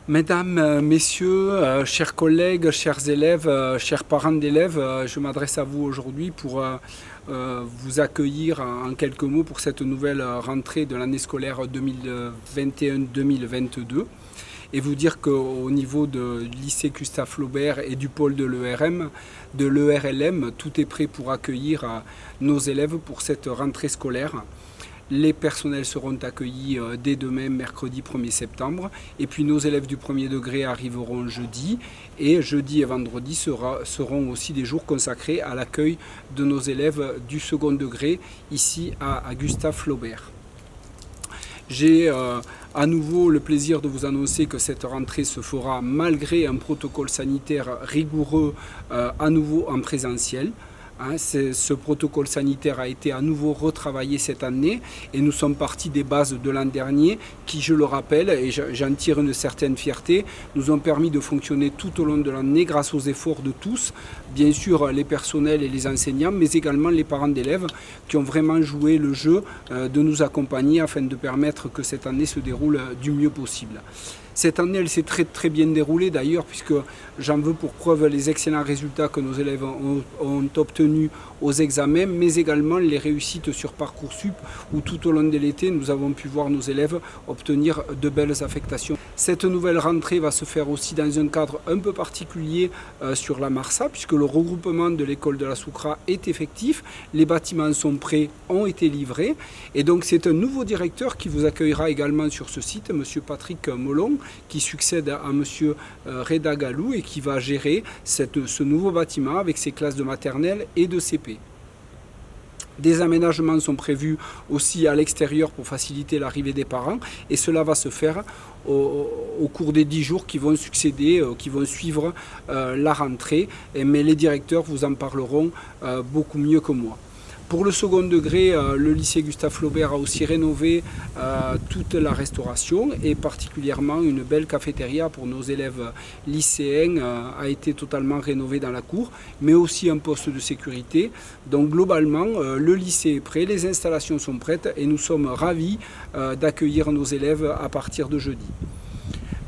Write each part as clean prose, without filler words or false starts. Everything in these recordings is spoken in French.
Mesdames, Messieurs, chers collègues, chers élèves, chers parents d'élèves, je m'adresse à vous aujourd'hui pour vous accueillir en quelques mots pour cette nouvelle rentrée de l'année scolaire 2021-2022 et vous dire qu'au niveau du lycée Gustave Flaubert et du pôle de l'ERLM, tout est prêt pour accueillir nos élèves pour cette rentrée scolaire. Les personnels seront accueillis dès demain, mercredi 1er septembre. Et puis nos élèves du premier degré arriveront jeudi. Et jeudi et vendredi seront aussi des jours consacrés à l'accueil de nos élèves du second degré ici à Gustave Flaubert. J'ai à nouveau le plaisir de vous annoncer que cette rentrée se fera malgré un protocole sanitaire rigoureux à nouveau en présentiel. Ce protocole sanitaire a été à nouveau retravaillé cette année et nous sommes partis des bases de l'an dernier qui, je le rappelle, et j'en tire une certaine fierté, nous ont permis de fonctionner tout au long de l'année grâce aux efforts de tous, bien sûr les personnels et les enseignants, mais également les parents d'élèves qui ont vraiment joué le jeu de nous accompagner afin de permettre que cette année se déroule du mieux possible. Cette année, elle s'est très bien déroulée d'ailleurs, puisque j'en veux pour preuve les excellents résultats que nos élèves ont obtenus aux examens, mais également les réussites sur Parcoursup, où tout au long de l'été, nous avons pu voir nos élèves obtenir de belles affectations. Cette nouvelle rentrée va se faire aussi dans un cadre un peu particulier sur la Marsa, puisque le regroupement de l'école de la Soukra est effectif, les bâtiments sont prêts, ont été livrés, et donc c'est un nouveau directeur qui vous accueillera également sur ce site, M. Patrick Molon, qui succède à M. Reda Galou et qui va gérer ce nouveau bâtiment avec ses classes de maternelle et de CP. Des aménagements sont prévus aussi à l'extérieur pour faciliter l'arrivée des parents et cela va se faire au cours des 10 jours qui vont succéder, qui vont suivre la rentrée, mais les directeurs vous en parleront beaucoup mieux que moi. Pour le second degré, le lycée Gustave Flaubert a aussi rénové toute la restauration et particulièrement une belle cafétéria pour nos élèves lycéens a été totalement rénovée dans la cour, mais aussi un poste de sécurité. Donc globalement, le lycée est prêt, les installations sont prêtes et nous sommes ravis d'accueillir nos élèves à partir de jeudi.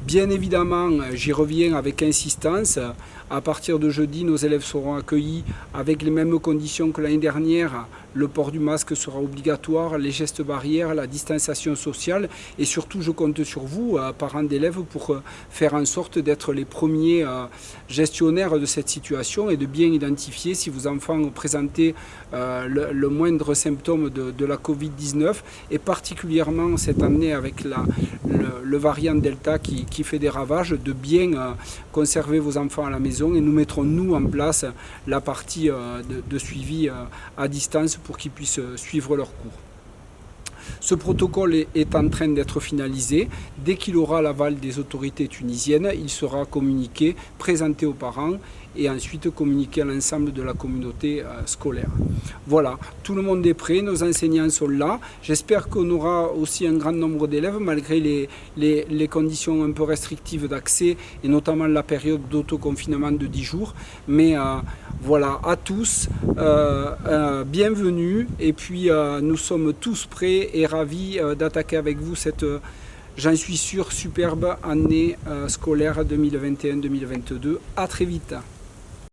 Bien évidemment, j'y reviens avec insistance, à partir de jeudi, nos élèves seront accueillis avec les mêmes conditions que l'année dernière. Le port du masque sera obligatoire, les gestes barrières, la distanciation sociale et surtout je compte sur vous, parents d'élèves, pour faire en sorte d'être les premiers gestionnaires de cette situation et de bien identifier si vos enfants présentaient le moindre symptôme de la Covid-19 et particulièrement cette année avec le variant Delta qui fait des ravages, de bien conserver vos enfants à la maison et nous mettrons nous en place la partie de suivi à distance pour qu'ils puissent suivre leurs cours. Ce protocole est en train d'être finalisé. Dès qu'il aura l'aval des autorités tunisiennes, il sera communiqué, présenté aux parents et ensuite communiqué à l'ensemble de la communauté scolaire. Voilà, tout le monde est prêt, nos enseignants sont là. J'espère qu'on aura aussi un grand nombre d'élèves malgré les conditions un peu restrictives d'accès et notamment la période d'autoconfinement de 10 jours. Mais voilà, à tous, bienvenue et puis nous sommes tous prêts et ravis d'attaquer avec vous cette, j'en suis sûr, superbe année scolaire 2021-2022. À très vite.